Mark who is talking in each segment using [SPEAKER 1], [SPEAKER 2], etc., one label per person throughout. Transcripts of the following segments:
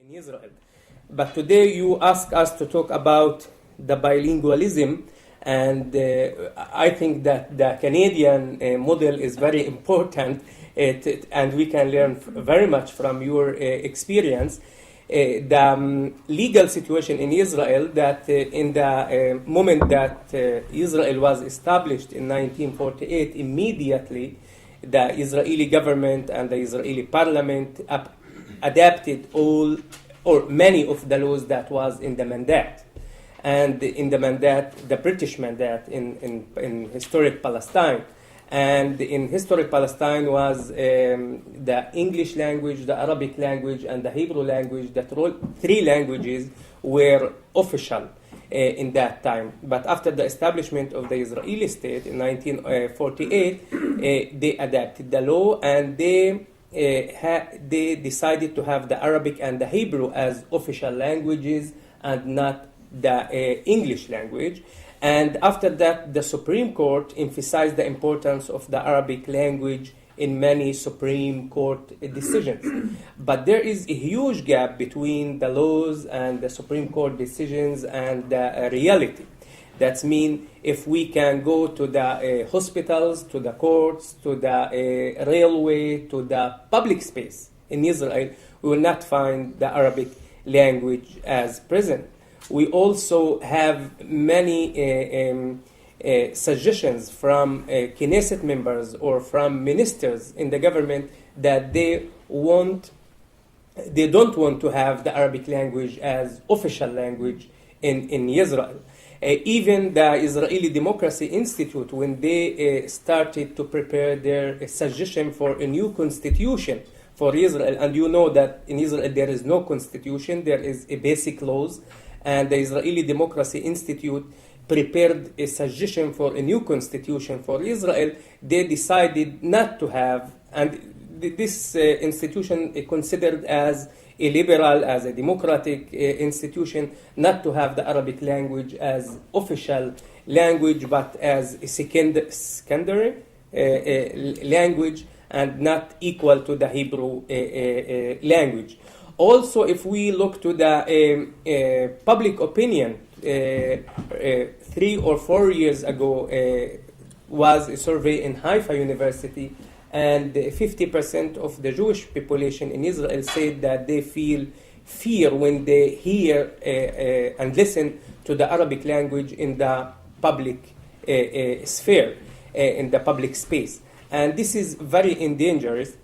[SPEAKER 1] in Israel. But today you ask us to talk about the bilingualism, and I think that the Canadian model is very important, and we can learn very much from your experience. The legal situation in Israel, that in the moment that Israel was established in 1948, immediately the Israeli government and the Israeli parliament adapted all or many of the laws that was in the Mandate. And in the Mandate, the British Mandate in historic Palestine. And in historic Palestine was the English language, the Arabic language, and the Hebrew language. That three languages were official in that time. But after the establishment of the Israeli state in 1948, they adapted the law, and they decided to have the Arabic and the Hebrew as official languages and not the English language. And after that, the Supreme Court emphasized the importance of the Arabic language in many Supreme Court decisions. But there is a huge gap between the laws and the Supreme Court decisions and the reality. That means if we can go to the hospitals, to the courts, to the railway, to the public space in Israel, we will not find the Arabic language as present. We also have many suggestions from Knesset members or from ministers in the government that they don't want to have the Arabic language as official language in Israel. Even the Israeli Democracy Institute, when they started to prepare their suggestion for a new constitution for Israel, and you know that in Israel there is no constitution, there is a basic laws, and the Israeli Democracy Institute prepared a suggestion for a new constitution for Israel. They decided not to have, and this institution is considered as a liberal, as a democratic institution, not to have the Arabic language as official language, but as a secondary language and not equal to the Hebrew language. Also, if we look to the public opinion, 3 or 4 years ago was a survey in Haifa University, and 50% of the Jewish population in Israel said that they feel fear when they hear and listen to the Arabic language in the public sphere, in the public space. And this is very dangerous.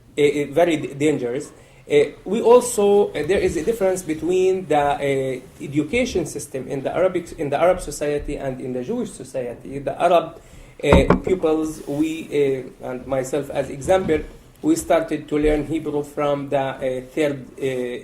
[SPEAKER 1] We also there is a difference between the education system in the Arab society and in the Jewish society. The Arab pupils, we and myself as example, we started to learn Hebrew from the third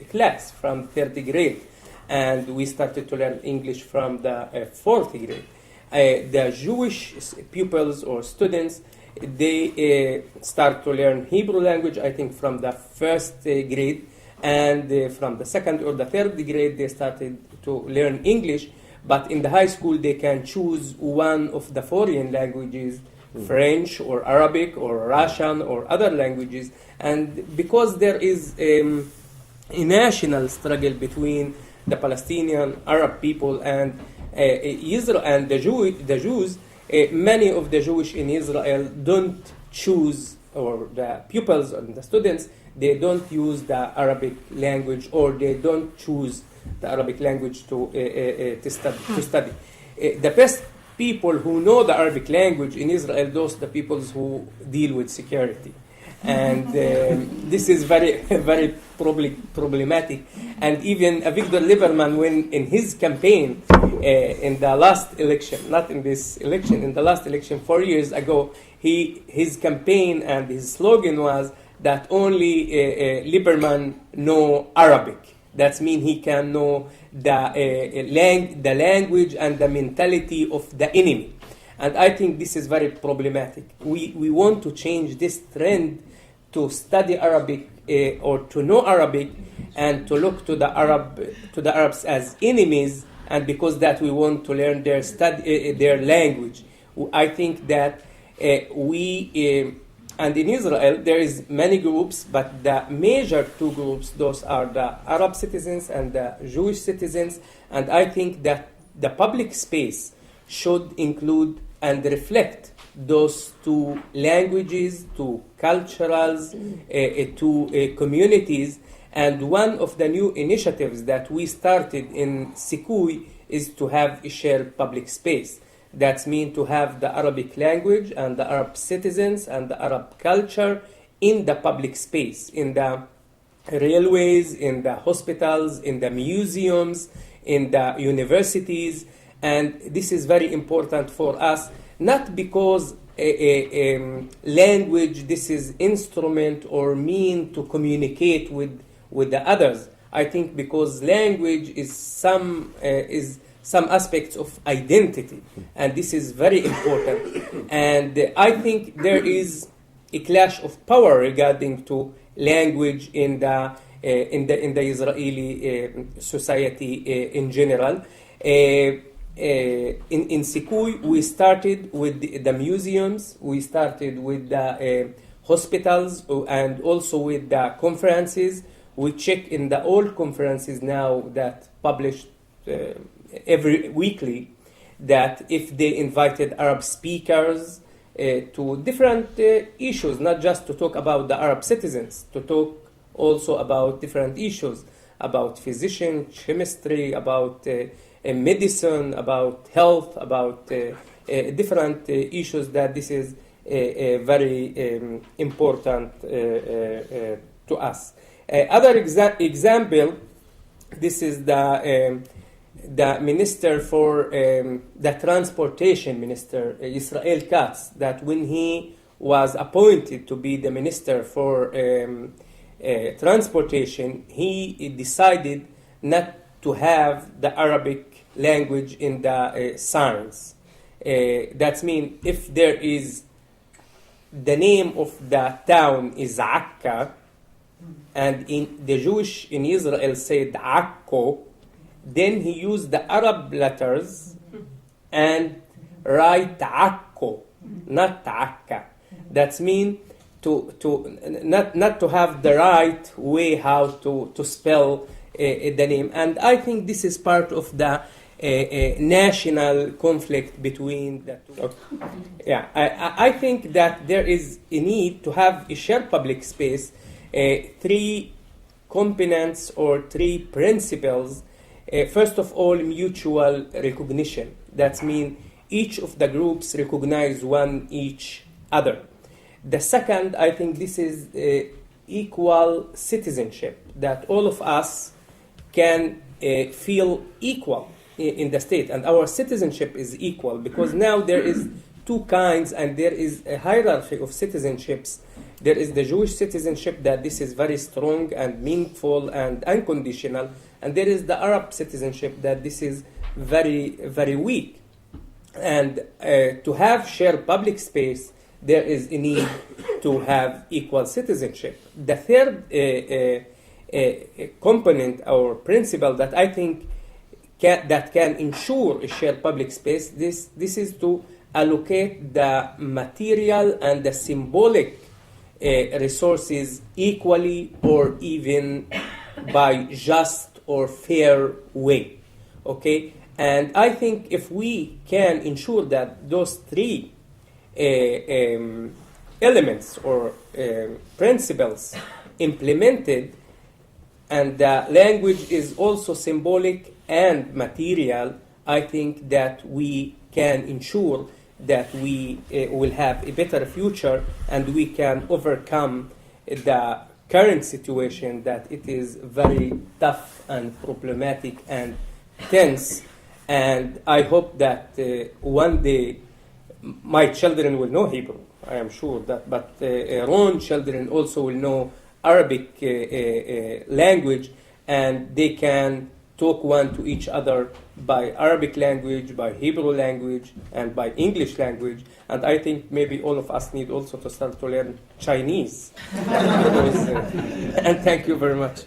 [SPEAKER 1] class, from third grade, and we started to learn English from the fourth grade. The Jewish pupils or students, they start to learn Hebrew language, I think, from the first grade, and from the second or the third grade they started to learn English. But in the high school they can choose one of the foreign languages, French or Arabic or Russian or other languages. And because there is a national struggle between the Palestinian Arab people and Israel and the Jews, many of the Jewish in Israel don't choose, or the pupils and the students, they don't use the Arabic language, or they don't choose the Arabic language to study. The best people who know the Arabic language in Israel, those are the people who deal with security. And this is very, very problematic. And even Avigdor Lieberman, when in his campaign in the last election, not in this election, in the last election 4 years ago, his campaign and his slogan was that only Lieberman know Arabic. That means he can know the language and the mentality of the enemy. And I think this is very problematic. We want to change this trend to study Arabic or to know Arabic and to look to the Arabs as enemies, and because that we want to learn their language. I think that we and in Israel, there is many groups, but the major two groups, those are the Arab citizens and the Jewish citizens. And I think that the public space should include and reflect those two languages, two cultures, two communities. And one of the new initiatives that we started in Sikui is to have a shared public space. That means to have the Arabic language and the Arab citizens and the Arab culture in the public space, in the railways, in the hospitals, in the museums, in the universities. And this is very important for us, not because language, this is instrument or mean to communicate with the others. I think because language is some aspects of identity, and this is very important. And I think there is a clash of power regarding to language in the Israeli society in general. In Sikui, we started with the museums, we started with the hospitals, and also with the conferences. We check in the old conferences now that published every weekly, that if they invited Arab speakers to different issues, not just to talk about the Arab citizens, to talk also about different issues, about physician, chemistry, about medicine, about health, about different issues, that this is very important to us. Other example, this is the minister for the transportation minister, Israel Katz, that when he was appointed to be the minister for transportation, he decided not to have the Arabic language in the signs. That means if there is the name of the town is Akka, and in the Jewish in Israel said Akko, then he used the Arab letters and write Akko, not Akka. That means not to have the right way how to spell the name. And I think this is part of the national conflict between the two. Yeah, I think that there is a need to have a shared public space, three components or three principles. First of all, mutual recognition. That means each of the groups recognize one each other. The second, I think this is equal citizenship, that all of us can feel equal in the state, and our citizenship is equal, because now there is two kinds, and there is a hierarchy of citizenships. There is the Jewish citizenship, that this is very strong and meaningful and unconditional, and there is the Arab citizenship, that this is very, very weak. And to have shared public space, there is a need to have equal citizenship. The third component or principle that I think can ensure a shared public space, this is to allocate the material and the symbolic resources equally, or even by just or fair way. Okay, and I think if we can ensure that those three elements or principles implemented, and the language is also symbolic and material, I think that we can ensure that we will have a better future, and we can overcome the current situation, that it is very tough and problematic and tense. And I hope that one day my children will know Hebrew. I am sure that, but Ron children also will know Arabic language, and they can talk one to each other by Arabic language, by Hebrew language, and by English language. And I think maybe all of us need also to start to learn Chinese. And thank you very much.